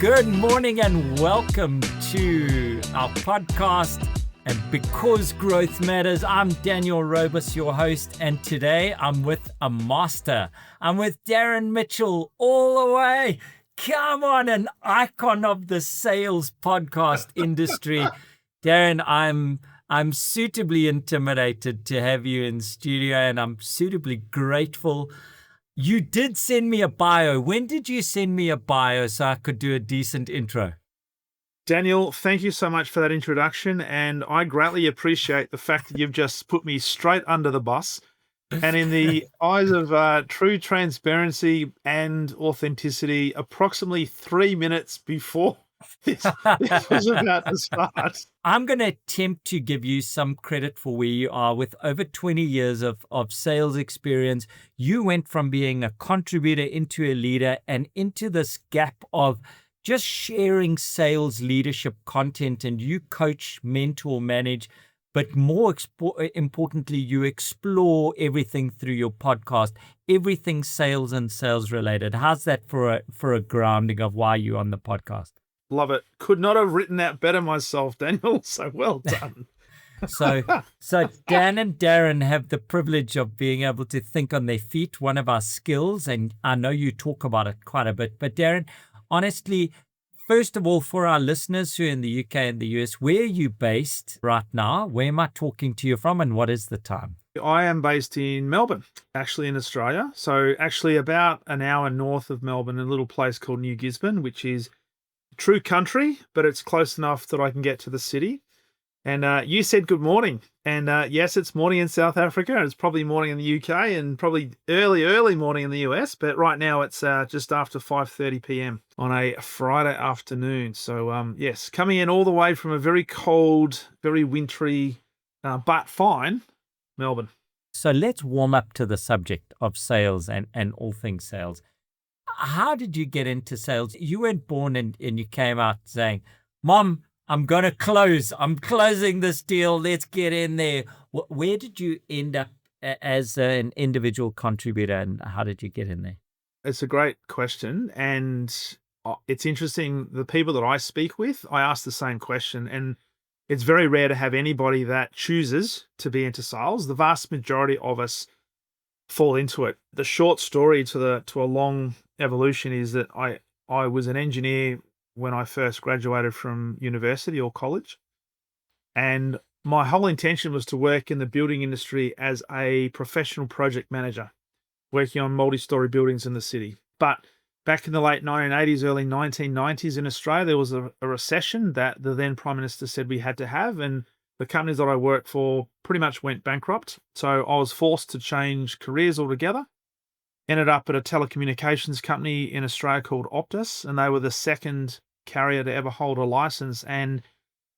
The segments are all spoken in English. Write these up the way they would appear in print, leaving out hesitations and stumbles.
Good morning and welcome to our podcast and Because Growth Matters. I'm Daniel Robus, your host, and today I'm with a master. I'm with Darren Mitchell all the way. Come on, an icon of the sales podcast industry. Darren, I'm suitably intimidated to have you in studio, and I'm suitably grateful. You did send me a bio. When did you send me a bio so I could do a decent intro? Daniel, thank you so much for that introduction, and I greatly appreciate the fact that you've just put me straight under the bus. And in the eyes of true transparency and authenticity, approximately 3 minutes before this was about to start. I'm going to attempt to give you some credit for where you are. With over 20 years of sales experience, you went from being a contributor into a leader and into this gap of just sharing sales leadership content, and you coach, mentor, manage, but more importantly, you explore everything through your podcast, everything sales and sales related. How's that for a grounding of why you're on the podcast? Love it. Could not have written that better myself, Daniel. So well done. So Dan and Darren have the privilege of being able to think on their feet, one of our skills, and I know you talk about it quite a bit. But Darren, honestly, first of all, for our listeners who are in the UK and the US, where are you based right now? Where am I talking to you from, and what is the time? I am based in Melbourne, actually in Australia. So actually about an hour north of Melbourne, a little place called New Gisborne, which is true country, but it's close enough that I can get to the city. And you said good morning. And yes, it's morning in South Africa. It's probably morning in the UK and probably early morning in the US. But right now it's just after 5:30 p.m. on a Friday afternoon. So yes, coming in all the way from a very cold, very wintry, but fine Melbourne. So let's warm up to the subject of sales and all things sales. How did you get into sales? You weren't born and you came out saying, Mom, I'm going to close. I'm closing this deal. Let's get in there. Where did you end up as an individual contributor, and how did you get in there? It's a great question. And it's interesting. The people that I speak with, I ask the same question. And it's very rare to have anybody that chooses to be into sales. The vast majority of us fall into it. The short story to a long evolution is that I was an engineer when I first graduated from university or college, and my whole intention was to work in the building industry as a professional project manager, working on multi-story buildings in the city. But back in the late 1980s, early 1990s in Australia, there was a recession that the then Prime Minister said we had to have, and the companies that I worked for pretty much went bankrupt. So I was forced to change careers altogether. Ended up at a telecommunications company in Australia called Optus, and they were the second carrier to ever hold a license, and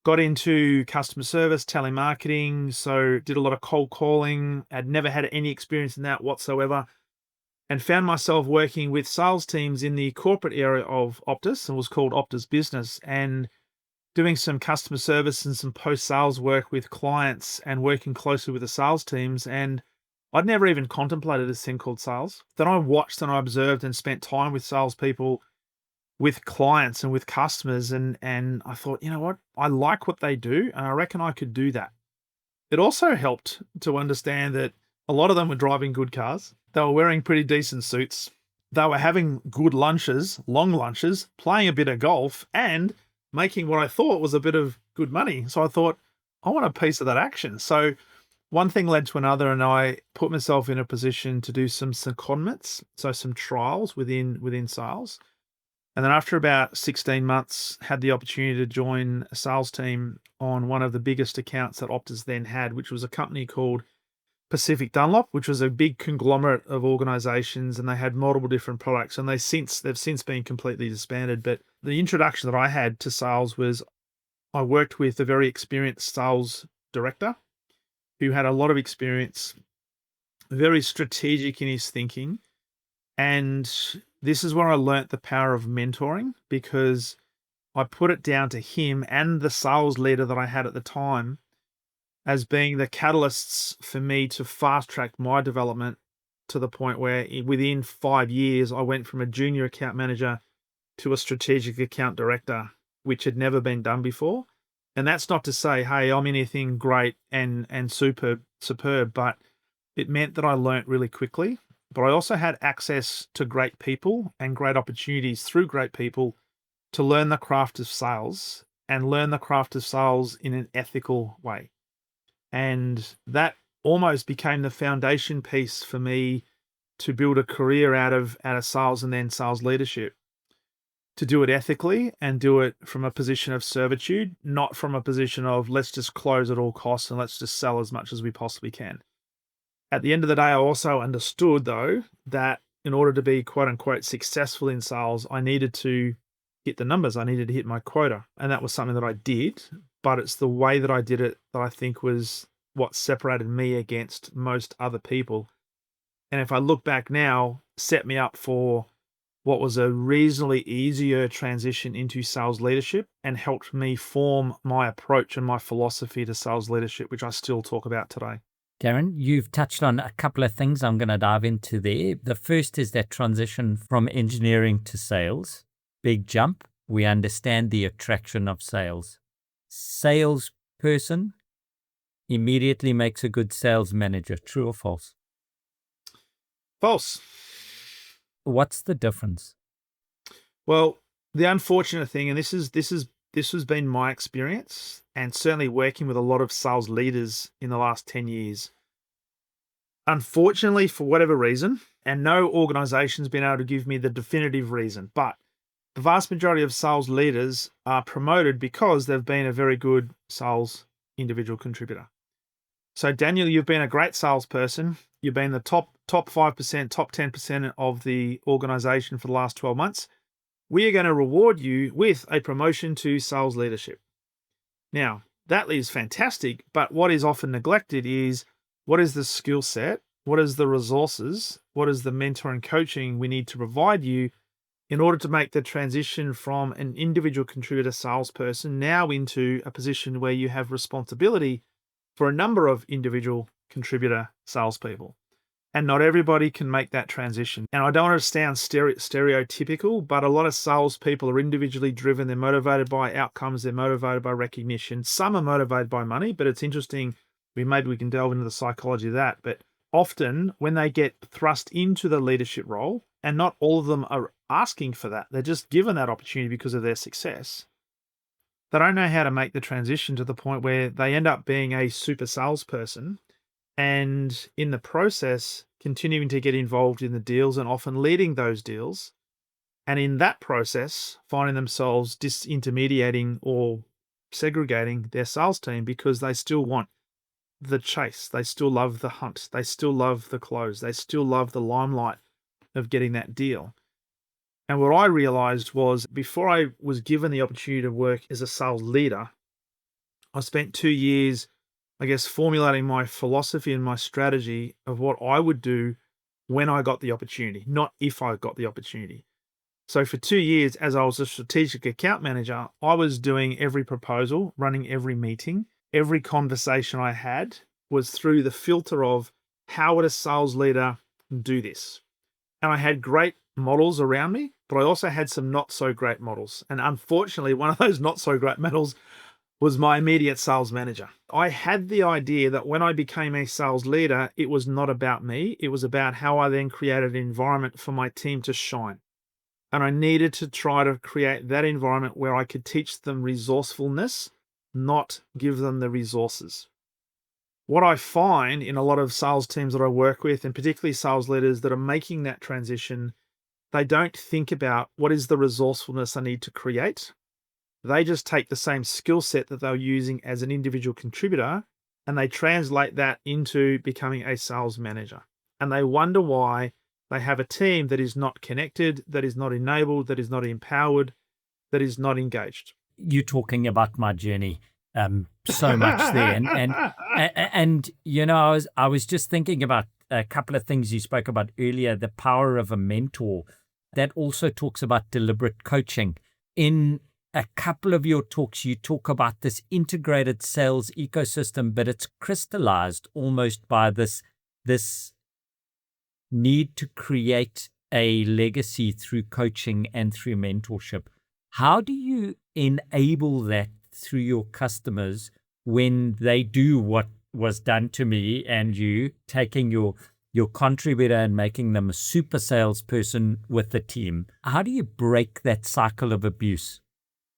got into customer service, telemarketing. So did a lot of cold calling. I'd never had any experience in that whatsoever, and found myself working with sales teams in the corporate area of Optus. It was called Optus Business, and doing some customer service and some post-sales work with clients and working closely with the sales teams. And I'd never even contemplated this thing called sales. Then I watched and I observed and spent time with salespeople, with clients and with customers. And I thought, you know what? I like what they do, and I reckon I could do that. It also helped to understand that a lot of them were driving good cars. They were wearing pretty decent suits. They were having good lunches, long lunches, playing a bit of golf, and making what I thought was a bit of good money. So I thought, I want a piece of that action. So one thing led to another, and I put myself in a position to do some secondments, so some trials within sales. And then after about 16 months, had the opportunity to join a sales team on one of the biggest accounts that Optus then had, which was a company called Pacific Dunlop, which was a big conglomerate of organizations, and they had multiple different products, and they've since been completely disbanded. But the introduction that I had to sales was I worked with a very experienced sales director who had a lot of experience, very strategic in his thinking. And this is where I learnt the power of mentoring, because I put it down to him and the sales leader that I had at the time as being the catalysts for me to fast track my development to the point where within 5 years, I went from a junior account manager to a strategic account director, which had never been done before. And that's not to say, hey, I'm anything great and superb, but it meant that I learnt really quickly. But I also had access to great people and great opportunities through great people to learn the craft of sales and learn the craft of sales in an ethical way. And that almost became the foundation piece for me to build a career out of sales and then sales leadership. To do it ethically and do it from a position of servitude, not from a position of let's just close at all costs and let's just sell as much as we possibly can. At the end of the day, I also understood, though, that in order to be quote unquote successful in sales, I needed to hit the numbers. I needed to hit my quota. And that was something that I did, but it's the way that I did it that I think was what separated me against most other people. And if I look back now, set me up for what was a reasonably easier transition into sales leadership and helped me form my approach and my philosophy to sales leadership, which I still talk about today. Darren, you've touched on a couple of things I'm going to dive into there. The first is that transition from engineering to sales. Big jump. We understand the attraction of sales. Salesperson immediately makes a good sales manager. True or false? False. What's the difference? Well, the unfortunate thing, and this has been my experience, and certainly working with a lot of sales leaders in the last 10 years. Unfortunately, for whatever reason, and no organization's been able to give me the definitive reason, but the vast majority of sales leaders are promoted because they've been a very good sales individual contributor. So Daniel, you've been a great salesperson. You've been the top 5%, top 10% of the organization for the last 12 months. We are going to reward you with a promotion to sales leadership. Now, that is fantastic, but what is often neglected is what is the skill set, what is the resources, what is the mentor and coaching we need to provide you in order to make the transition from an individual contributor salesperson now into a position where you have responsibility for a number of individual contributor salespeople. And not everybody can make that transition. And I don't want to sound stereotypical, but a lot of salespeople are individually driven. They're motivated by outcomes. They're motivated by recognition. Some are motivated by money, but it's interesting. Maybe we can delve into the psychology of that. But often when they get thrust into the leadership role, and not all of them are asking for that, they're just given that opportunity because of their success. They don't know how to make the transition to the point where they end up being a super salesperson and in the process, continuing to get involved in the deals and often leading those deals. And in that process, finding themselves disintermediating or segregating their sales team because they still want the chase. They still love the hunt. They still love the close. They still love the limelight of getting that deal. And what I realized was before I was given the opportunity to work as a sales leader, I spent 2 years, I guess, formulating my philosophy and my strategy of what I would do when I got the opportunity, not if I got the opportunity. So for 2 years, as I was a strategic account manager, I was doing every proposal, running every meeting. Every conversation I had was through the filter of how would a sales leader do this? And I had great models around me, but I also had some not so great models. And unfortunately, one of those not so great models was my immediate sales manager. I had the idea that when I became a sales leader, it was not about me. It was about how I then created an environment for my team to shine. And I needed to try to create that environment where I could teach them resourcefulness, not give them the resources. What I find in a lot of sales teams that I work with, and particularly sales leaders that are making that transition, they don't think about what is the resourcefulness I need to create. They just take the same skill set that they're using as an individual contributor and they translate that into becoming a sales manager. And they wonder why they have a team that is not connected, that is not enabled, that is not empowered, that is not engaged. You're talking about my journey so much there. And you know, I was just thinking about a couple of things you spoke about earlier, the power of a mentor. That also talks about deliberate coaching. In a couple of your talks, you talk about this integrated sales ecosystem, but it's crystallized almost by this need to create a legacy through coaching and through mentorship. How do you enable that through your customers when they do what was done to me and you, taking your contributor and making them a super salesperson with the team? How do you break that cycle of abuse?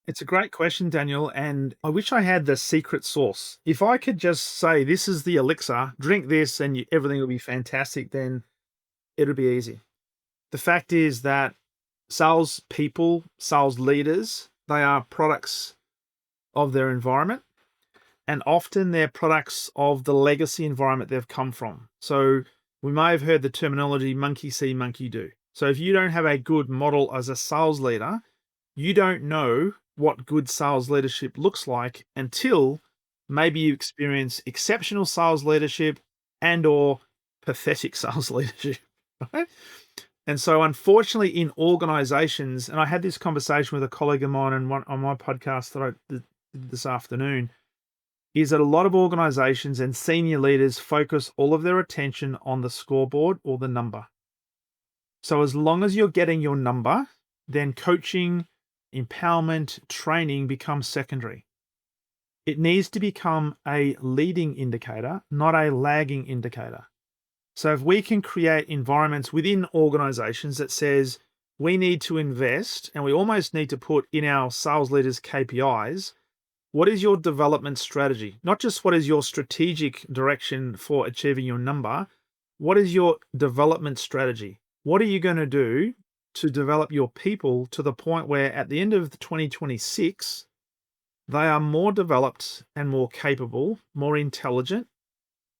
It's a great question, Daniel, and I wish I had the secret sauce. If I could just say, this is the elixir, drink this and everything will be fantastic, then it'll be easy. The fact is that sales people, sales leaders, they are products of their environment, and often they're products of the legacy environment they've come from. So we may have heard the terminology monkey see, monkey do. So if you don't have a good model as a sales leader, you don't know what good sales leadership looks like until maybe you experience exceptional sales leadership and or pathetic sales leadership, right? And so unfortunately in organizations, and I had this conversation with a colleague of mine on my podcast that I did this afternoon, is that a lot of organizations and senior leaders focus all of their attention on the scoreboard or the number. So as long as you're getting your number, then coaching, empowerment, training becomes secondary. It needs to become a leading indicator, not a lagging indicator. So if we can create environments within organizations that says we need to invest and we almost need to put in our sales leaders' KPIs, what is your development strategy? Not just what is your strategic direction for achieving your number, what is your development strategy? What are you going to do to develop your people to the point where at the end of 2026, they are more developed and more capable, more intelligent,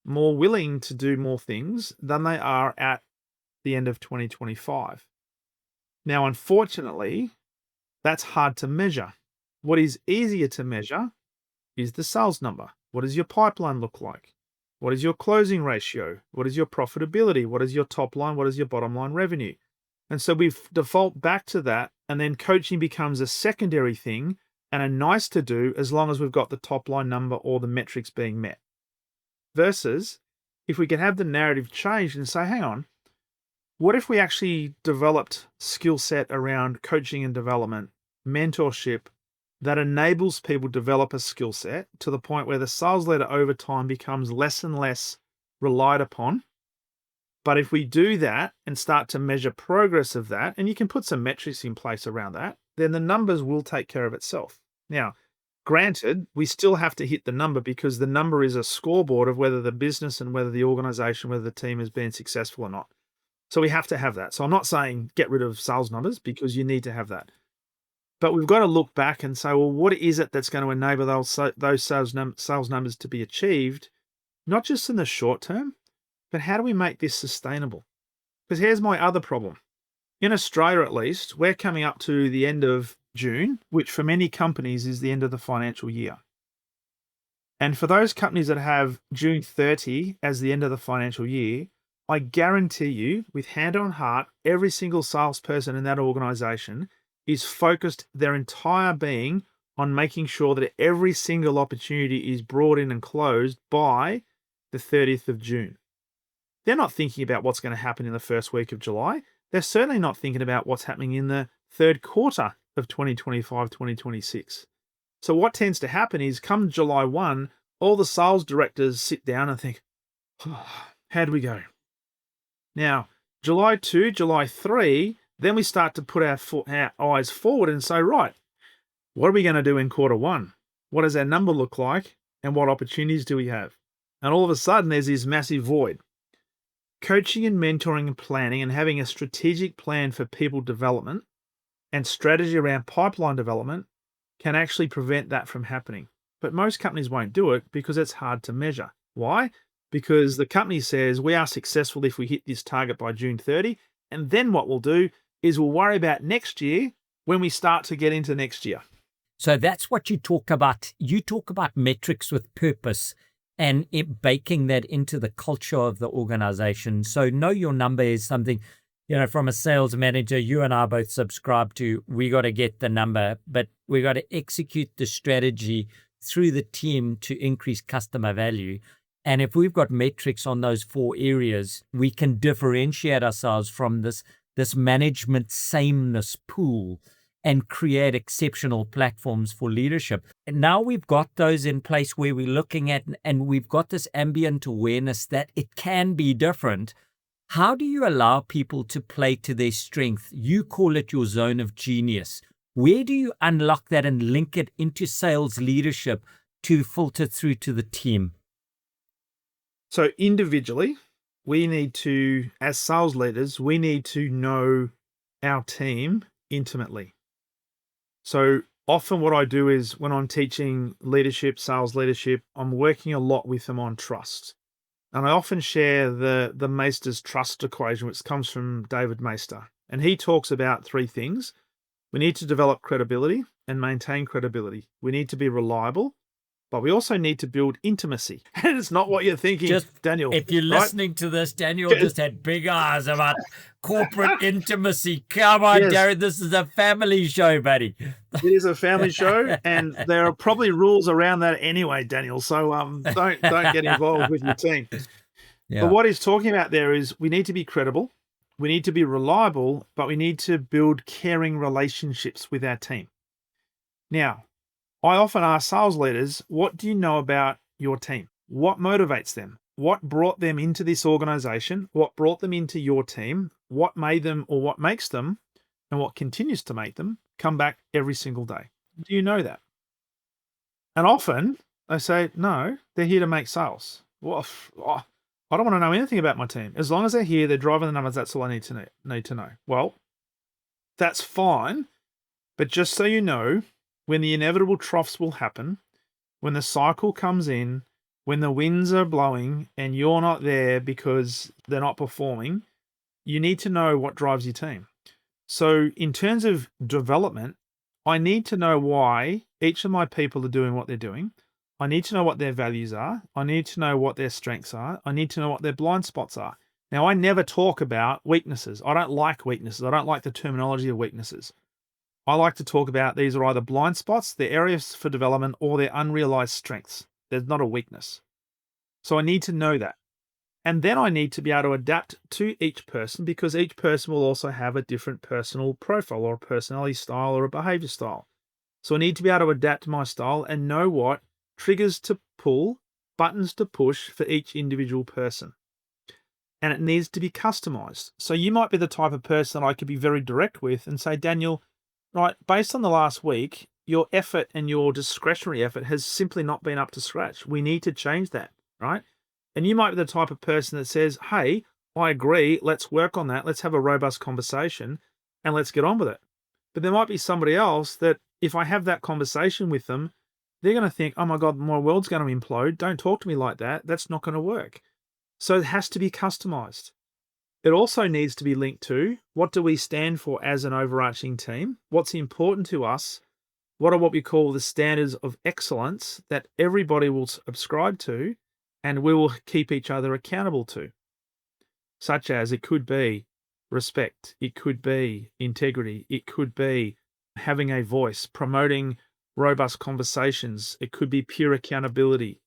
more willing to do more things than they are at the end of 2025. Now, unfortunately, that's hard to measure. What is easier to measure is the sales number. What does your pipeline look like? What is your closing ratio? What is your profitability? What is your top line? What is your bottom line revenue? And so we default back to that, and then coaching becomes a secondary thing and a nice to do as long as we've got the top line number or the metrics being met. Versus if we can have the narrative changed and say, hang on, what if we actually developed skill set around coaching and development, mentorship, that enables people to develop a skill set to the point where the sales leader over time becomes less and less relied upon. But if we do that and start to measure progress of that, and you can put some metrics in place around that, then the numbers will take care of itself. Now, granted, we still have to hit the number because the number is a scoreboard of whether the business and whether the organization, whether the team has been successful or not. So we have to have that. So I'm not saying get rid of sales numbers because you need to have that. But we've got to look back and say, well, what is it that's going to enable those sales numbers to be achieved, not just in the short term, but how do we make this sustainable? Because here's my other problem. In Australia, at least, we're coming up to the end of June, which for many companies is the end of the financial year. And for those companies that have June 30 as the end of the financial year, I guarantee you, with hand on heart, every single salesperson in that organization is focused their entire being on making sure that every single opportunity is brought in and closed by the 30th of June. They're not thinking about what's going to happen in the first week of July. They're certainly not thinking about what's happening in the third quarter of 2025, 2026. So what tends to happen is come July 1, all the sales directors sit down and think, oh, how do we go? Now, July 2, July 3, then we start to put our eyes forward and say, right, what are we going to do in quarter one? What does our number look like? And what opportunities do we have? And all of a sudden, there's this massive void. Coaching and mentoring and planning and having a strategic plan for people development and strategy around pipeline development can actually prevent that from happening. But most companies won't do it because it's hard to measure. Why? Because the company says we are successful if we hit this target by June 30. And then what we'll do is we'll worry about next year when we start to get into next year. So that's what you talk about. You talk about metrics with purpose and baking that into the culture of the organization. So know your number is something, from a sales manager, you and I both subscribe to. We got to get the number, but we got to execute the strategy through the team to increase customer value. And if we've got metrics on those 4 areas, we can differentiate ourselves from this this management sameness pool and create exceptional platforms for leadership. And now we've got those in place where we're looking at, and we've got this ambient awareness that it can be different. How do you allow people to play to their strength? You call it your zone of genius. Where do you unlock that and link it into sales leadership to filter through to the team? So individually, we need to, as sales leaders, we need to know our team intimately. So often what I do is when I'm teaching leadership, sales leadership, I'm working a lot with them on trust. And I often share the Meister's trust equation, which comes from David Meister. And he talks about three things. We need to develop credibility and maintain credibility. We need to be reliable, but we also need to build intimacy. And it's not what you're thinking, Daniel. If you're listening to this, Daniel just had big eyes about corporate intimacy. Come on, yes. Darren, this is a family show, buddy. It is a family show, and there are probably rules around that anyway, Daniel. So don't get involved with your team. Yeah. But what he's talking about there is we need to be credible, we need to be reliable, but we need to build caring relationships with our team. Now, I often ask sales leaders, what do you know about your team? What motivates them? What brought them into this organization? What brought them into your team? What made them, or what makes them, and what continues to make them come back every single day? Do you know that? And often they say, no, they're here to make sales. Well, I don't want to know anything about my team. As long as they're here, they're driving the numbers, that's all I need to know. Well, that's fine. But just so you know, when the inevitable troughs will happen, when the cycle comes in, when the winds are blowing and you're not there because they're not performing, you need to know what drives your team. So in terms of development, I need to know why each of my people are doing what they're doing. I need to know what their values are. I need to know what their strengths are. I need to know what their blind spots are. Now, I never talk about weaknesses. I don't like weaknesses. I don't like the terminology of weaknesses. I like to talk about these are either blind spots, they're areas for development, or they're unrealized strengths. There's not a weakness. So I need to know that. And then I need to be able to adapt to each person, because each person will also have a different personal profile or a personality style or a behavior style. So I need to be able to adapt my style and know what triggers to pull, buttons to push for each individual person. And it needs to be customized. So you might be the type of person that I could be very direct with and say, Daniel, right, based on the last week, your effort and your discretionary effort has simply not been up to scratch. We need to change that, right? And you might be the type of person that says, hey, I agree, let's work on that, let's have a robust conversation, and let's get on with it. But there might be somebody else that if I have that conversation with them, they're going to think, oh my God, my world's going to implode. Don't talk to me like that. That's not going to work. So it has to be customized. It also needs to be linked to what do we stand for as an overarching team? What's important to us? What are what we call the standards of excellence that everybody will subscribe to and we will keep each other accountable to? Such as it could be respect, it could be integrity, it could be having a voice, promoting robust conversations, it could be pure accountability,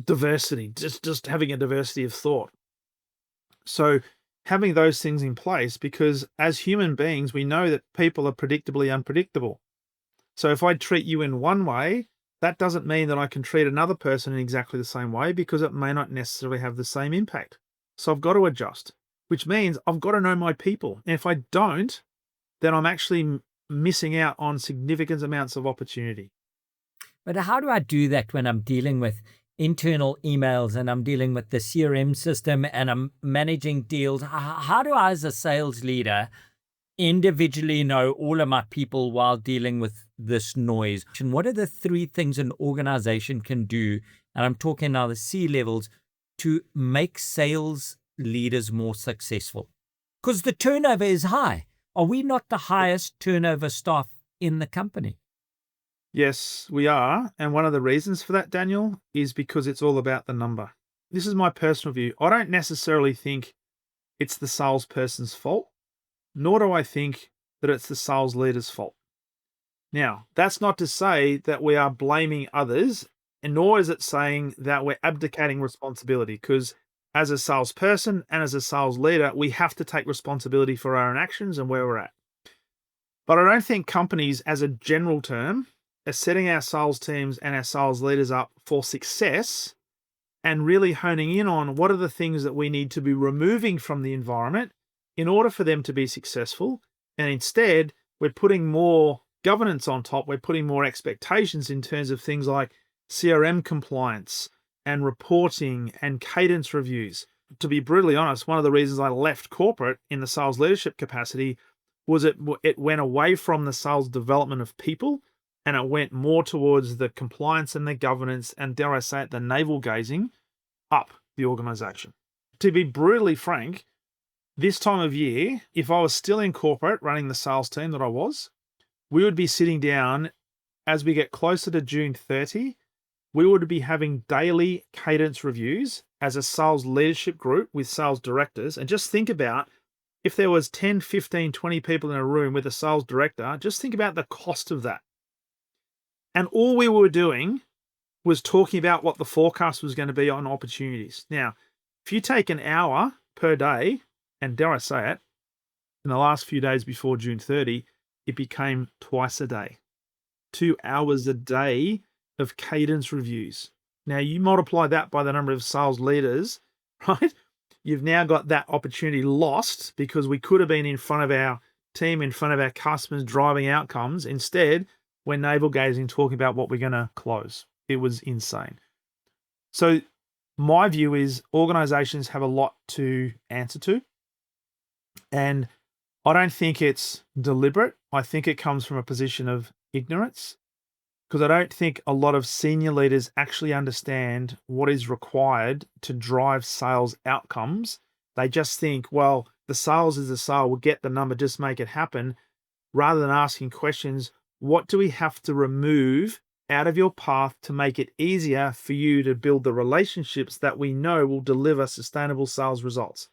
diversity, just having a diversity of thought. So having those things in place, because as human beings, we know that people are predictably unpredictable. So if I treat you in one way, that doesn't mean that I can treat another person in exactly the same way, because it may not necessarily have the same impact. So I've got to adjust, which means I've got to know my people. And if I don't, then I'm actually missing out on significant amounts of opportunity. But how do I do that when I'm dealing with internal emails and I'm dealing with the CRM system and I'm managing deals? How do I, as a sales leader, individually know all of my people while dealing with this noise? And what are the three things an organization can do, and I'm talking now the C levels, to make sales leaders more successful? Because the turnover is high. Are we not the highest turnover staff in the company? Yes, we are. And one of the reasons for that, Daniel, is because it's all about the number. This is my personal view. I don't necessarily think it's the salesperson's fault, nor do I think that it's the sales leader's fault. Now, that's not to say that we are blaming others, and nor is it saying that we're abdicating responsibility, because as a salesperson and as a sales leader, we have to take responsibility for our own actions and where we're at. But I don't think companies, as a general term, are setting our sales teams and our sales leaders up for success and really honing in on what are the things that we need to be removing from the environment in order for them to be successful. And instead, we're putting more governance on top. We're putting more expectations in terms of things like CRM compliance and reporting and cadence reviews. To be brutally honest, one of the reasons I left corporate in the sales leadership capacity was it went away from the sales development of people, and it went more towards the compliance and the governance and, dare I say it, the navel gazing up the organization. To be brutally frank, this time of year, if I was still in corporate running the sales team that I was, we would be sitting down as we get closer to June 30. We would be having daily cadence reviews as a sales leadership group with sales directors. And just think about if there was 10, 15, 20 people in a room with a sales director, just think about the cost of that. And all we were doing was talking about what the forecast was going to be on opportunities. Now, if you take an hour per day, and dare I say it, in the last few days before June 30, it became twice a day, 2 hours a day of cadence reviews. Now, you multiply that by the number of sales leaders, right? You've now got that opportunity lost because we could have been in front of our team, in front of our customers, driving outcomes. Instead, we're navel gazing, talking about what we're going to close. It was insane. So my view is organizations have a lot to answer to. And I don't think it's deliberate. I think it comes from a position of ignorance, because I don't think a lot of senior leaders actually understand what is required to drive sales outcomes. They just think, well, the sales is the sale, we'll get the number, just make it happen, rather than asking questions, what do we have to remove out of your path to make it easier for you to build the relationships that we know will deliver sustainable sales results?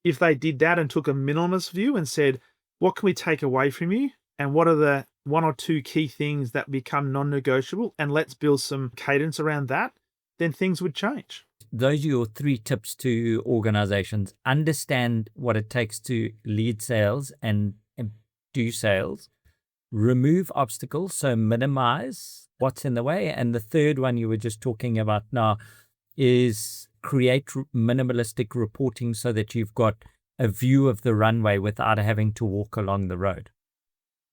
If they did that and took a minimalist view and said, what can we take away from you? And what are the 1 or 2 key things that become non-negotiable? And let's build some cadence around that, then things would change. Those are your 3 tips to organizations. Understand what it takes to lead sales and do sales. Remove obstacles, so minimize what's in the way. And the third one you were just talking about now is create minimalistic reporting so that you've got a view of the runway without having to walk along the road.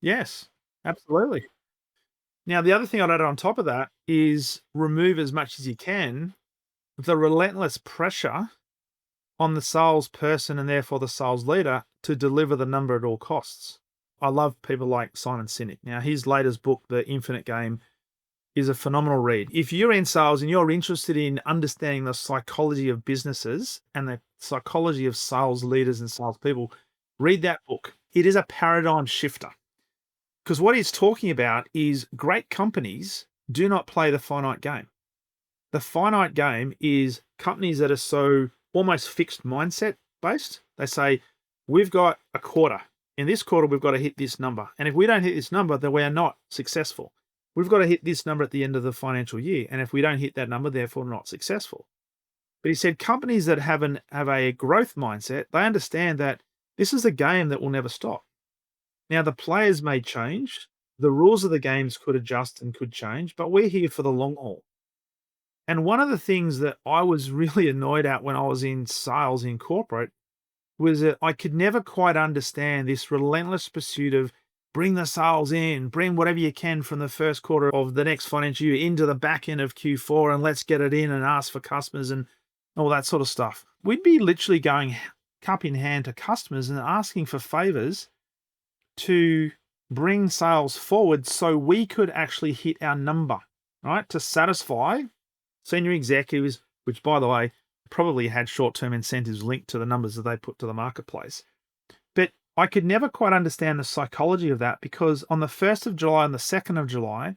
Yes, absolutely. Now, the other thing I'd add on top of that is remove as much as you can the relentless pressure on the salesperson and therefore the sales leader to deliver the number at all costs. I love people like Simon Sinek. Now, his latest book, The Infinite Game, is a phenomenal read. If you're in sales and you're interested in understanding the psychology of businesses and the psychology of sales leaders and salespeople, read that book. It is a paradigm shifter. Because what he's talking about is great companies do not play the finite game. The finite game is companies that are so almost fixed mindset based. They say, we've got a quarter. In this quarter, we've got to hit this number. And if we don't hit this number, then we are not successful. We've got to hit this number at the end of the financial year. And if we don't hit that number, therefore not successful. But he said companies that have a growth mindset, they understand that this is a game that will never stop. Now, the players may change. The rules of the games could adjust and could change, but we're here for the long haul. And one of the things that I was really annoyed at when I was in sales in corporate was that I could never quite understand this relentless pursuit of bring the sales in, bring whatever you can from the first quarter of the next financial year into the back end of Q4, and let's get it in and ask for customers and all that sort of stuff. We'd be literally going cup in hand to customers and asking for favors to bring sales forward so we could actually hit our number, right? To satisfy senior executives, which, by the way, probably had short-term incentives linked to the numbers that they put to the marketplace. But I could never quite understand the psychology of that, because on the 1st of July and the 2nd of July,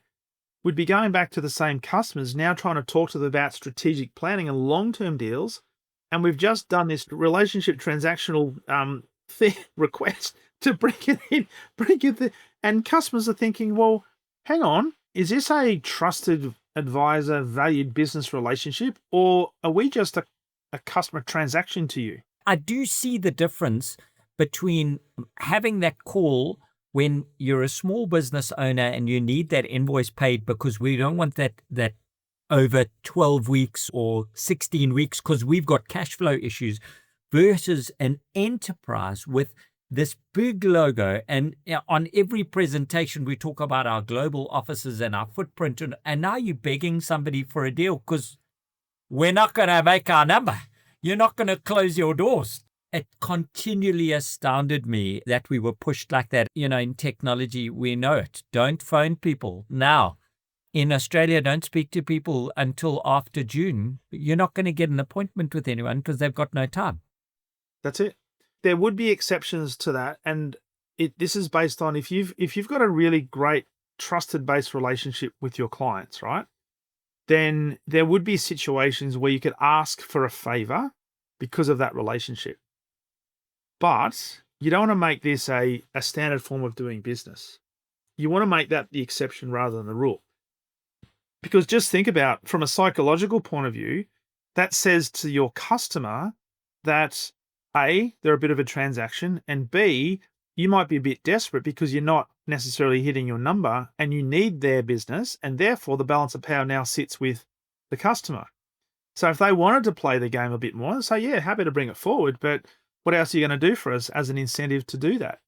we'd be going back to the same customers, now trying to talk to them about strategic planning and long-term deals. And we've just done this relationship transactional request to bring it in, and customers are thinking, well, hang on, is this a trusted advisor, valued business relationship, or are we just a a customer transaction to you. I do see the difference between having that call when you're a small business owner and you need that invoice paid because we don't want that over 12 weeks or 16 weeks because we've got cash flow issues, versus an enterprise with this big logo. And on every presentation, we talk about our global offices and our footprint. And now you're begging somebody for a deal because we're not going to make our number. You're not going to close your doors. It continually astounded me that we were pushed like that. In technology, we know it. Don't phone people now. In Australia, don't speak to people until after June. You're not going to get an appointment with anyone because they've got no time. That's it. There would be exceptions to that, and this is based on if you've got a really great trusted based relationship with your clients, right? Then there would be situations where you could ask for a favor because of that relationship. But you don't want to make this a standard form of doing business. You want to make that the exception rather than the rule. Because just think about, from a psychological point of view, that says to your customer that A, they're a bit of a transaction, and B, you might be a bit desperate because you're not necessarily hitting your number and you need their business, and therefore the balance of power now sits with the customer. So if they wanted to play the game a bit more, they'd say, yeah, happy to bring it forward, but what else are you going to do for us as an incentive to do that?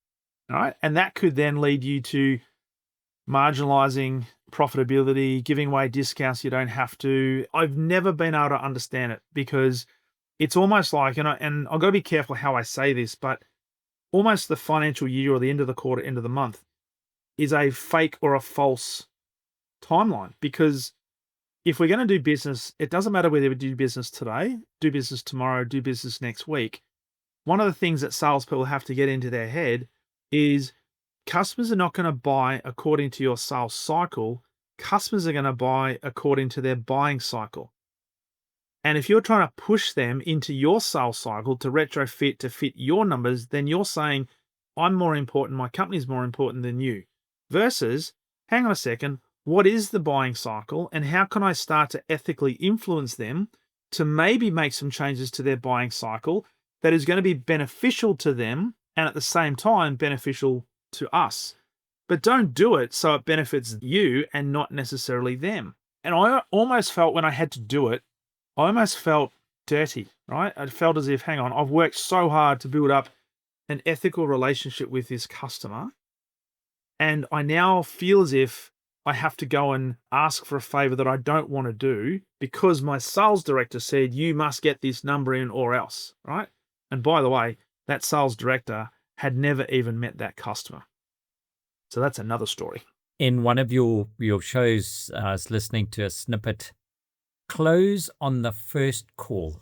All right. And that could then lead you to marginalizing profitability, giving away discounts you don't have to. I've never been able to understand it because it's almost like, and I've got to be careful how I say this, but almost the financial year or the end of the quarter, end of the month is a fake or a false timeline. Because if we're going to do business, it doesn't matter whether we do business today, do business tomorrow, do business next week. One of the things that salespeople have to get into their head is customers are not going to buy according to your sales cycle. Customers are going to buy according to their buying cycle. And if you're trying to push them into your sales cycle to retrofit to fit your numbers, then you're saying, I'm more important, my company's more important than you. Versus, hang on a second, what is the buying cycle and how can I start to ethically influence them to maybe make some changes to their buying cycle that is going to be beneficial to them and at the same time beneficial to us. But don't do it so it benefits you and not necessarily them. And I almost felt when I had to do it, I almost felt dirty, right? I felt as if, hang on, I've worked so hard to build up an ethical relationship with this customer, and I now feel as if I have to go and ask for a favor that I don't want to do because my sales director said, you must get this number in or else, right? And by the way, that sales director had never even met that customer. So that's another story. In one of your shows, I was listening to a snippet, close on the first call.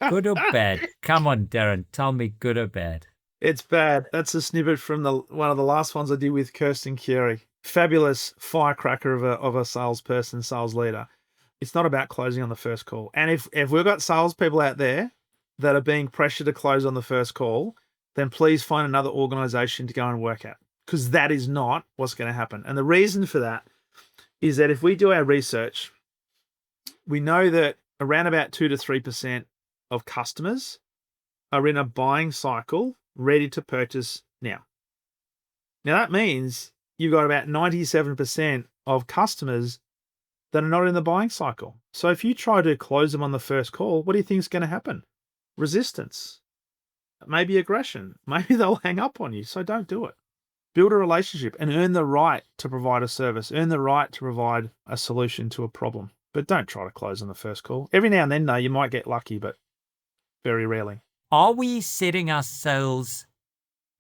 Good or bad? Come on, Darren, tell me good or bad. It's bad. That's a snippet from one of the last ones I did with Kirsten Curie. Fabulous firecracker of a salesperson, sales leader. It's not about closing on the first call. And if we've got salespeople out there that are being pressured to close on the first call, then please find another organization to go and work at, because that is not what's going to happen. And the reason for that is that if we do our research, we know that around about 2 to 3% of customers are in a buying cycle ready to purchase now. Now that means you've got about 97% of customers that are not in the buying cycle. So if you try to close them on the first call, what do you think is going to happen? Resistance, maybe aggression, maybe they'll hang up on you. So don't do it. Build a relationship and earn the right to provide a service, earn the right to provide a solution to a problem. But don't try to close on the first call. Every now and then, though, you might get lucky, but very rarely. Are we setting our sales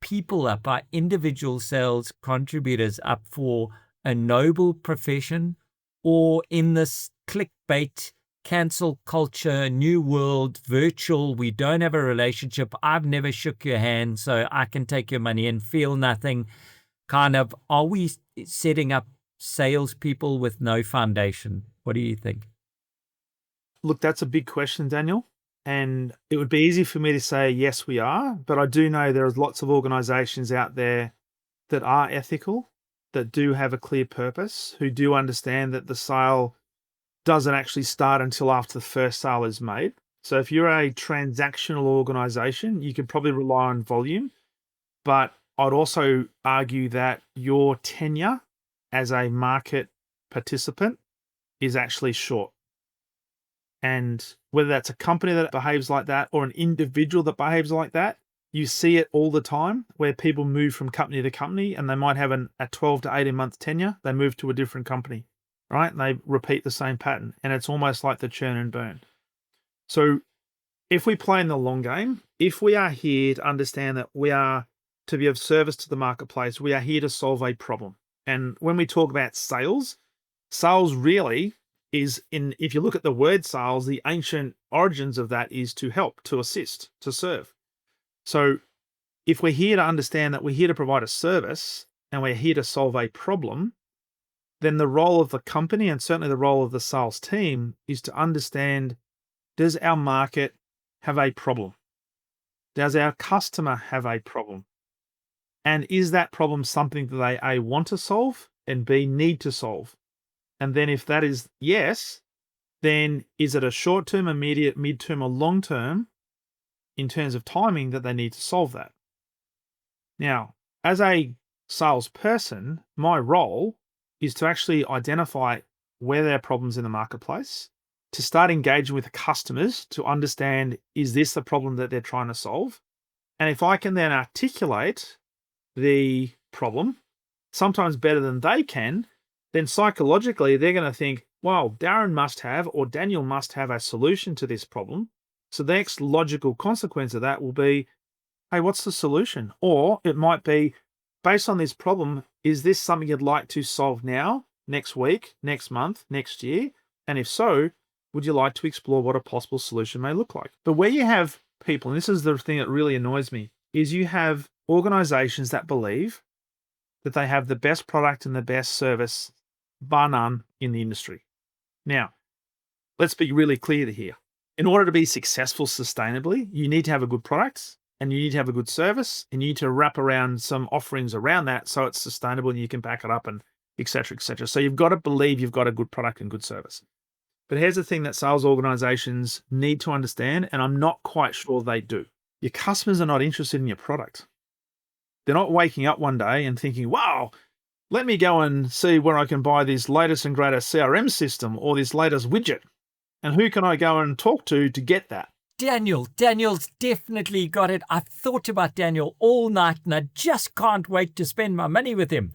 people up, our individual sales contributors up for a noble profession, or in this clickbait, cancel culture, new world, virtual, we don't have a relationship, I've never shook your hand, so I can take your money and feel nothing, kind of, are we setting up salespeople with no foundation? What do you think? Look, that's a big question, Daniel. And it would be easy for me to say, yes, we are. But I do know there are lots of organizations out there that are ethical, that do have a clear purpose, who do understand that the sale doesn't actually start until after the first sale is made. So if you're a transactional organization, you can probably rely on volume, but I'd also argue that your tenure as a market participant is actually short. And whether that's a company that behaves like that or an individual that behaves like that, you see it all the time where people move from company to company and they might have a 12 to 18 month tenure. They move to a different company, right? And they repeat the same pattern. And it's almost like the churn and burn. So if we play in the long game, if we are here to understand that we are to be of service to the marketplace, we are here to solve a problem. And when we talk about sales, sales really is if you look at the word sales, the ancient origins of that is to help, to assist, to serve. So if we're here to understand that we're here to provide a service and we're here to solve a problem, then the role of the company and certainly the role of the sales team is to understand, does our market have a problem? Does our customer have a problem? And is that problem something that they A, want to solve and B, need to solve? And then if that is yes, then is it a short-term, immediate, mid-term, or long-term in terms of timing that they need to solve that? Now, as a salesperson, my role is to actually identify where there are problems in the marketplace, to start engaging with the customers to understand, is this the problem that they're trying to solve? And if I can then articulate the problem, sometimes better than they can, then psychologically they're going to think, wow, Darren must have, or Daniel must have a solution to this problem. So the next logical consequence of that will be, hey, what's the solution? Or it might be, based on this problem, is this something you'd like to solve now, next week, next month, next year? And if so, would you like to explore what a possible solution may look like? But where you have people, and this is the thing that really annoys me, is you have organizations that believe that they have the best product and the best service, bar none, in the industry. Now, let's be really clear here. In order to be successful sustainably, you need to have a good product and you need to have a good service and you need to wrap around some offerings around that so it's sustainable and you can back it up and et cetera, et cetera. So you've got to believe you've got a good product and good service. But here's the thing that sales organizations need to understand, and I'm not quite sure they do. Your customers are not interested in your product. They're not waking up one day and thinking, wow, let me go and see where I can buy this latest and greatest CRM system or this latest widget. And who can I go and talk to get that? Daniel's definitely got it. I've thought about Daniel all night and I just can't wait to spend my money with him.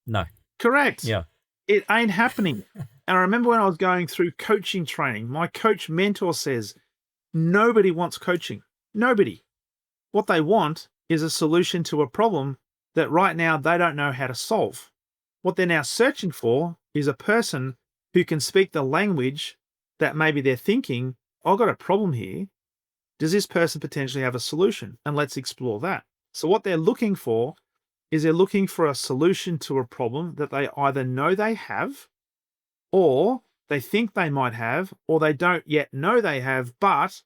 No. Correct. Yeah. It ain't happening. And I remember when I was going through coaching training, my coach mentor says, nobody wants coaching. Nobody. What they want is a solution to a problem that right now they don't know how to solve. What they're now searching for is a person who can speak the language that maybe they're thinking, I've got a problem here. Does this person potentially have a solution? And let's explore that. So what they're looking for is they're looking for a solution to a problem that they either know they have, or they think they might have, or they don't yet know they have, but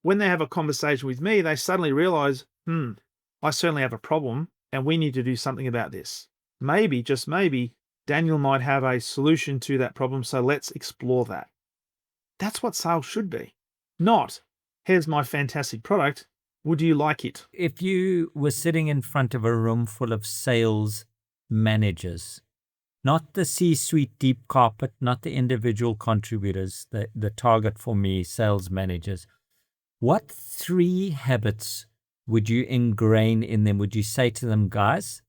when they have a conversation with me, they suddenly realize, I certainly have a problem and we need to do something about this. Maybe, just maybe, Daniel might have a solution to that problem, so let's explore that. That's what sales should be. Not, here's my fantastic product, would you like it? If you were sitting in front of a room full of sales managers, not the C-suite deep carpet, not the individual contributors, the target for me, sales managers, what 3 habits would you ingrain in them? Would you say to them, guys,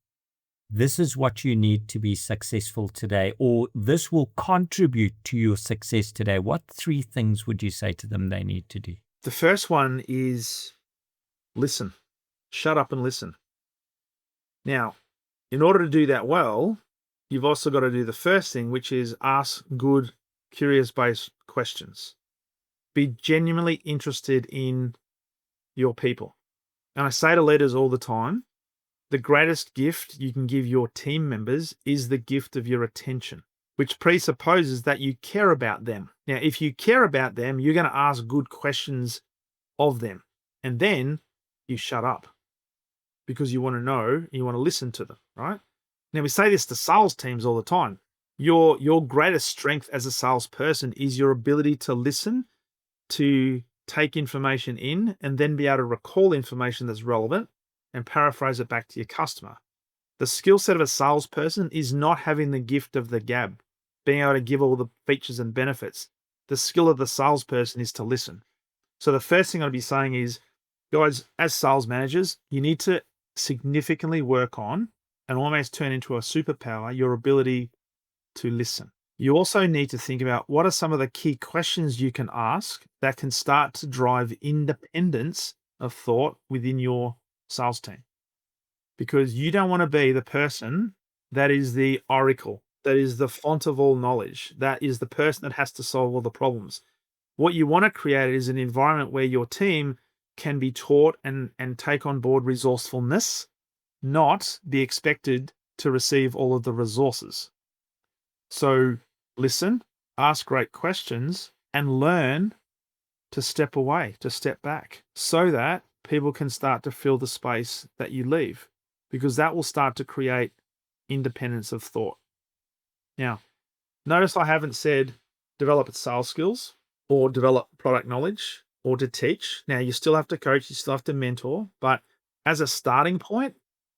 this is what you need to be successful today, or this will contribute to your success today? What 3 things would you say to them they need to do? The first one is listen. Shut up and listen. Now, in order to do that well, you've also got to do the first thing, which is ask good, curious-based questions. Be genuinely interested in your people. And I say to leaders all the time, the greatest gift you can give your team members is the gift of your attention, which presupposes that you care about them. Now, if you care about them, you're going to ask good questions of them. And then you shut up because you want to know, you want to listen to them, right? Now, we say this to sales teams all the time. Your greatest strength as a salesperson is your ability to listen, to take information in and then be able to recall information that's relevant and paraphrase it back to your customer. The skill set of a salesperson is not having the gift of the gab, being able to give all the features and benefits. The skill of the salesperson is to listen. So the first thing I'd be saying is, guys, as sales managers, you need to significantly work on and almost turn into a superpower your ability to listen. You also need to think about what are some of the key questions you can ask that can start to drive independence of thought within your sales team. Because you don't want to be the person that is the oracle, that is the font of all knowledge, that is the person that has to solve all the problems. What you want to create is an environment where your team can be taught and take on board resourcefulness, not be expected to receive all of the resources. So listen, ask great questions, and learn to step away, to step back, so that people can start to fill the space that you leave, because that will start to create independence of thought. Now, notice I haven't said develop sales skills or develop product knowledge or to teach. Now, you still have to coach, you still have to mentor, but as a starting point,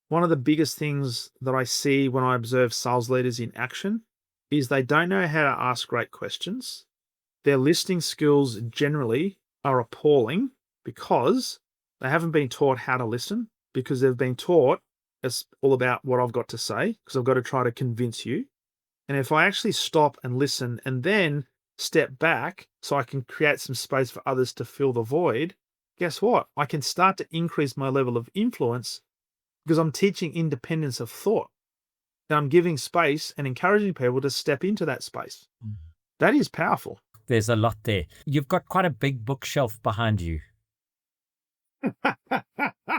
one of the biggest things that I see when I observe sales leaders in action is they don't know how to ask great questions. Their listening skills generally are appalling because they haven't been taught how to listen, because they've been taught it's all about what I've got to say, because I've got to try to convince you. And if I actually stop and listen and then step back so I can create some space for others to fill the void, guess what? I can start to increase my level of influence because I'm teaching independence of thought. And I'm giving space and encouraging people to step into that space. That is powerful. There's a lot there. You've got quite a big bookshelf behind you.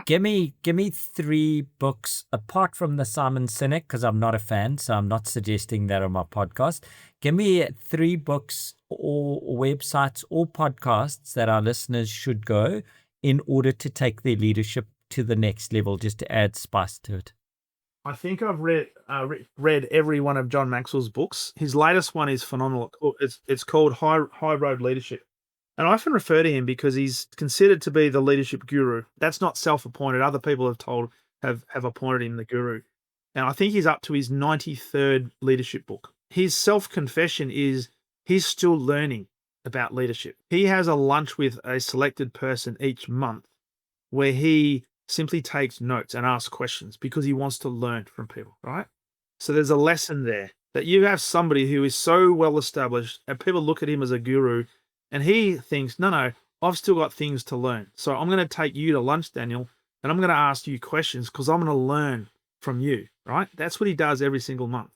Give me 3 books apart from the Simon Sinek, because I'm not a fan, so I'm not suggesting that on my podcast. Give me 3 books or websites or podcasts that our listeners should go in order to take their leadership to the next level, just to add spice to it. I think I've read every one of John Maxwell's books. His latest one is phenomenal. It's called High Road Leadership. And I often refer to him because he's considered to be the leadership guru. That's not self-appointed. Other people have appointed him the guru. And I think he's up to his 93rd leadership book. His self-confession is he's still learning about leadership. He has a lunch with a selected person each month where he simply takes notes and asks questions because he wants to learn from people, right? So there's a lesson there that you have somebody who is so well established and people look at him as a guru and he thinks, no, I've still got things to learn. So I'm going to take you to lunch, Daniel, and I'm going to ask you questions because I'm going to learn from you, right? That's what he does every single month.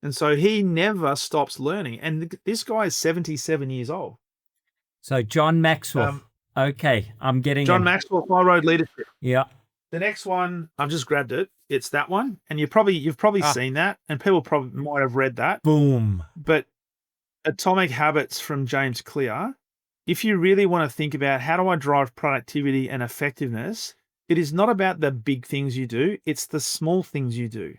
And so he never stops learning. And this guy is 77 years old. So John Maxwell. Okay, I'm getting John Maxwell, High Road Leadership. Yeah. The next one, I've just grabbed it. It's that one. And you've probably seen that, and people probably might have read that. Boom. But Atomic Habits from James Clear, if you really want to think about how do I drive productivity and effectiveness, it is not about the big things you do, it's the small things you do.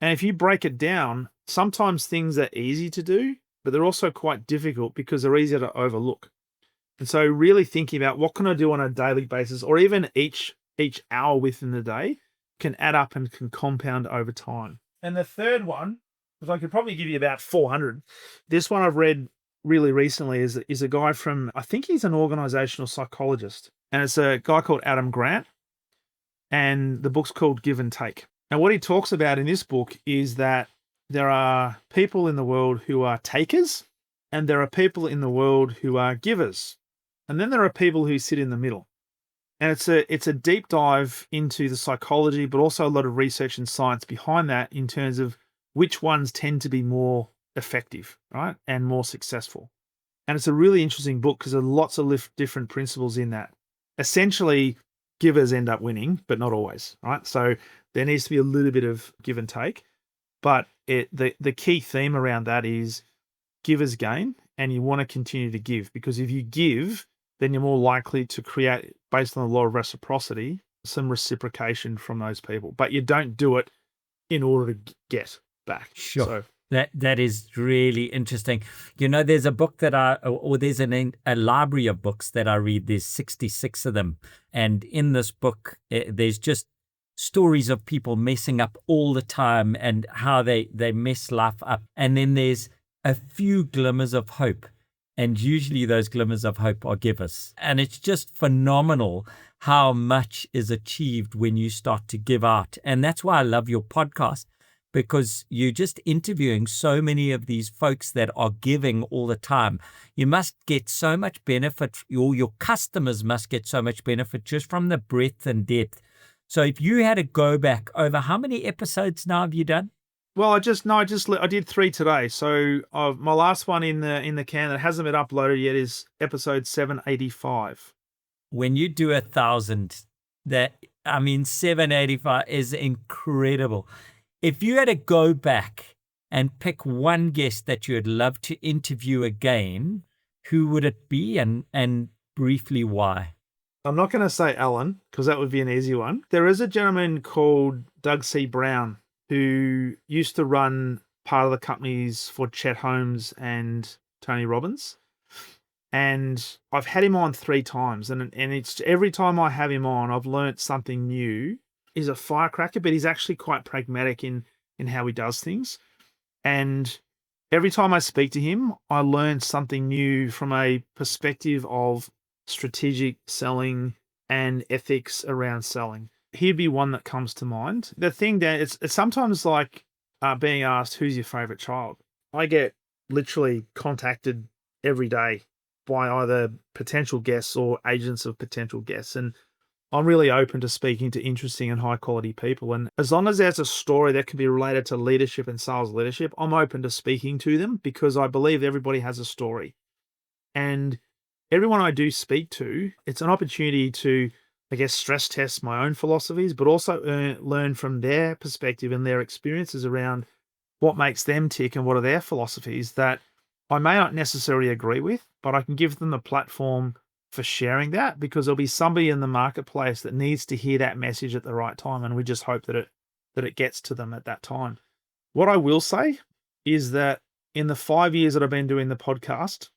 And if you break it down, sometimes things are easy to do, but they're also quite difficult because they're easier to overlook. And so really thinking about what can I do on a daily basis, or even each hour within the day, can add up and can compound over time. And the third one, because I could probably give you about 400. This one I've read really recently is a guy from, I think he's an organizational psychologist, and it's a guy called Adam Grant, and the book's called Give and Take. And what he talks about in this book is that there are people in the world who are takers, and there are people in the world who are givers. And then there are people who sit in the middle. And it's a deep dive into the psychology, but also a lot of research and science behind that in terms of which ones tend to be more effective, right? And more successful. And it's a really interesting book because there are lots of different principles in that. Essentially, givers end up winning, but not always, right? So there needs to be a little bit of give and take. But the key theme around that is givers gain, and you want to continue to give, because if you give, then you're more likely to create, based on the law of reciprocity, some reciprocation from those people. But you don't do it in order to get back. Sure. So That is really interesting. You know, there's a book that or there's a library of books that I read. There's 66 of them, and in this book, there's just stories of people messing up all the time and how they mess life up. And then there's a few glimmers of hope, and usually those glimmers of hope are givers. And it's just phenomenal how much is achieved when you start to give out. And that's why I love your podcast, because you're just interviewing so many of these folks that are giving all the time. You must get so much benefit, or your customers must get so much benefit just from the breadth and depth. So if you had to go back over, how many episodes now have you done? Well, I did 3 today. So my last one in the can that hasn't been uploaded yet is episode 785. When you do 1,000, 785 is incredible. If you had to go back and pick one guest that you would love to interview again, who would it be, and briefly why? I'm not going to say Alan, because that would be an easy one. There is a gentleman called Doug C. Brown who used to run part of the companies for Chet Holmes and Tony Robbins. And I've had him on 3 times, and it's every time I have him on, I've learnt something new. He's a firecracker, but he's actually quite pragmatic in how he does things. And every time I speak to him, I learn something new from a perspective of strategic selling and ethics around selling. He'd be one that comes to mind. The thing that it's sometimes like being asked, who's your favorite child? I get literally contacted every day by either potential guests or agents of potential guests. And I'm really open to speaking to interesting and high quality people. And as long as there's a story that can be related to leadership and sales leadership, I'm open to speaking to them, because I believe everybody has a story. And everyone I do speak to, it's an opportunity to, I guess, stress test my own philosophies, but also learn from their perspective and their experiences around what makes them tick and what are their philosophies that I may not necessarily agree with, but I can give them the platform for sharing that, because there'll be somebody in the marketplace that needs to hear that message at the right time, and we just hope that it gets to them at that time. What I will say is that in the 5 years that I've been doing the podcast,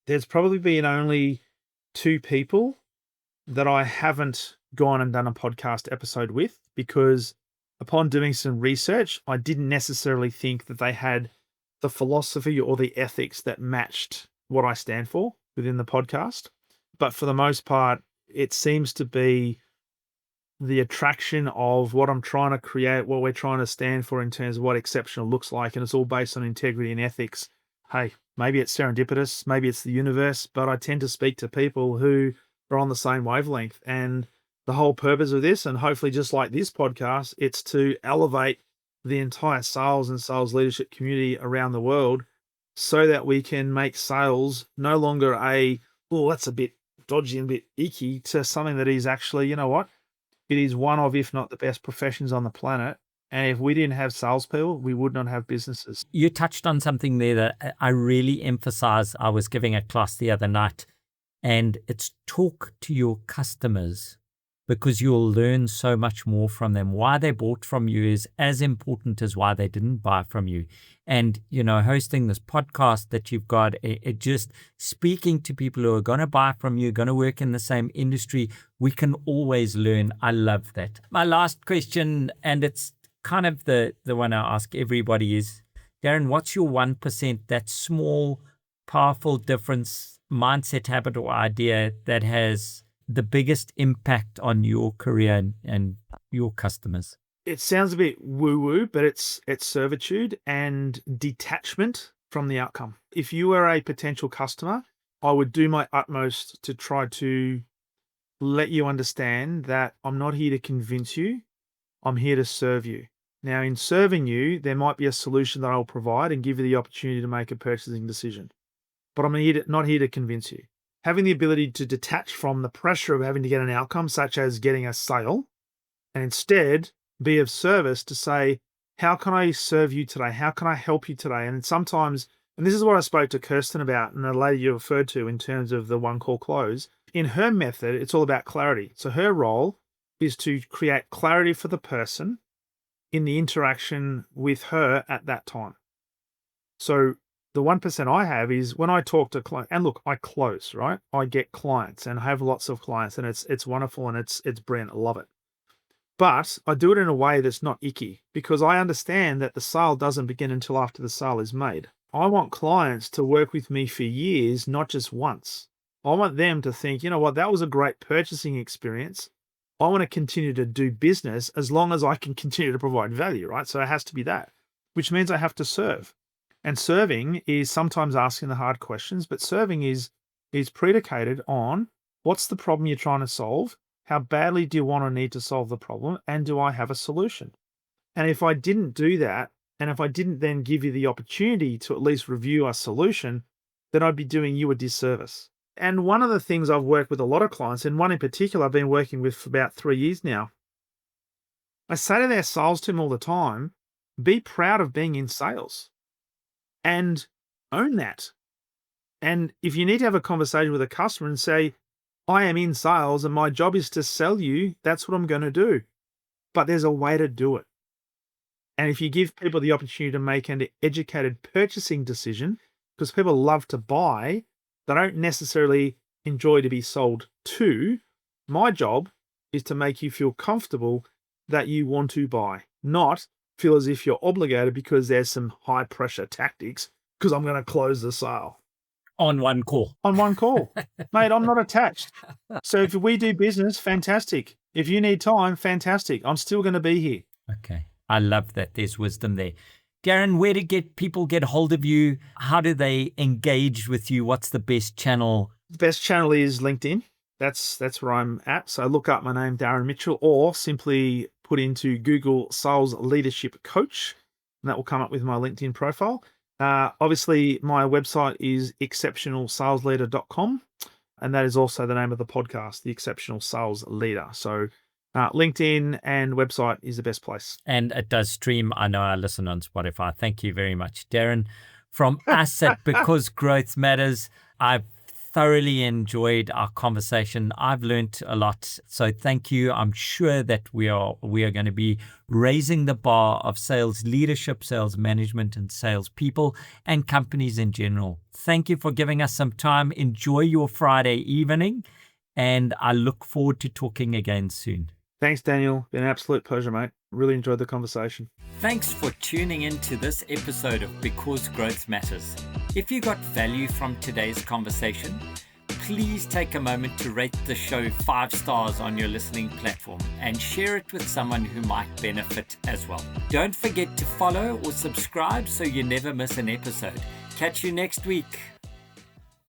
there's probably been only 2 people that I haven't gone and done a podcast episode with, because upon doing some research, I didn't necessarily think that they had the philosophy or the ethics that matched what I stand for within the podcast. But for the most part, it seems to be the attraction of what I'm trying to create, what we're trying to stand for in terms of what exceptional looks like. And it's all based on integrity and ethics. Hey, maybe it's serendipitous, maybe it's the universe, but I tend to speak to people who are on the same wavelength. And the whole purpose of this, and hopefully just like this podcast, it's to elevate the entire sales and sales leadership community around the world, so that we can make sales no longer that's a bit dodgy and a bit icky, to something that is actually, you know what? It is one of, if not the best professions on the planet. And if we didn't have salespeople, we would not have businesses. You touched on something there that I really emphasize. I was giving a class the other night, and it's talk to your customers, because you'll learn so much more from them. Why they bought from you is as important as why they didn't buy from you. And, hosting this podcast that you've got, it just speaking to people who are going to buy from you, going to work in the same industry, we can always learn. I love that. My last question, and it's kind of the one I ask everybody, is, Darren, what's your 1%, that small, powerful difference, mindset, habit, or idea that has the biggest impact on your career and your customers? It sounds a bit woo-woo, but it's servitude and detachment from the outcome. If you are a potential customer, I would do my utmost to try to let you understand that I'm not here to convince you. I'm here to serve you. Now, in serving you, there might be a solution that I'll provide and give you the opportunity to make a purchasing decision. But I'm not here to convince you. Having the ability to detach from the pressure of having to get an outcome, such as getting a sale, and instead be of service to say, how can I serve you today? How can I help you today? And sometimes, and this is what I spoke to Kirsten about, and the lady you referred to in terms of the one call close, in her method, it's all about clarity. So her role is to create clarity for the person in the interaction with her at that time. So the 1% I have is when I talk to clients, and look, I close, right? I get clients and I have lots of clients, and it's wonderful and it's brilliant. I love it. But I do it in a way that's not icky, because I understand that the sale doesn't begin until after the sale is made. I want clients to work with me for years, not just once. I want them to think, you know what, that was a great purchasing experience. I want to continue to do business as long as I can continue to provide value, right? So it has to be that, which means I have to serve. And serving is sometimes asking the hard questions, but serving is predicated on what's the problem you're trying to solve? How badly do you want or need to solve the problem? And do I have a solution? And if I didn't do that, and if I didn't then give you the opportunity to at least review a solution, then I'd be doing you a disservice. And one of the things I've worked with a lot of clients, and one in particular I've been working with for about 3 years now, I say to their sales team all the time, be proud of being in sales and own that. And if you need to have a conversation with a customer and say, I am in sales and my job is to sell you, that's what I'm going to do. But there's a way to do it. And if you give people the opportunity to make an educated purchasing decision, because people love to buy, they don't necessarily enjoy to be sold to. My job is to make you feel comfortable that you want to buy, not feel as if you're obligated because there's some high pressure tactics because I'm going to close the sale. On one call. On one call. Mate, I'm not attached. So if we do business, fantastic. If you need time, fantastic. I'm still going to be here. Okay. I love that. There's wisdom there. Darren, where do people get hold of you? How do they engage with you? What's the best channel? The best channel is LinkedIn. That's where I'm at. So look up my name, Darren Mitchell, or simply put into Google Sales Leadership Coach, and that will come up with my LinkedIn profile. Obviously, my website is exceptionalsalesleader.com, and that is also the name of the podcast, The Exceptional Sales Leader. So LinkedIn and website is the best place. And it does stream. I know I listen on Spotify. Thank you very much, Darren. From us at Because Growth Matters, I've thoroughly enjoyed our conversation. I've learned a lot. So thank you. I'm sure that we are going to be raising the bar of sales leadership, sales management, and sales people and companies in general. Thank you for giving us some time. Enjoy your Friday evening, and I look forward to talking again soon. Thanks, Daniel. Been an absolute pleasure, mate. Really enjoyed the conversation. Thanks for tuning in to this episode of Because Growth Matters. If you got value from today's conversation, please take a moment to rate the show 5 stars on your listening platform and share it with someone who might benefit as well. Don't forget to follow or subscribe so you never miss an episode. Catch you next week.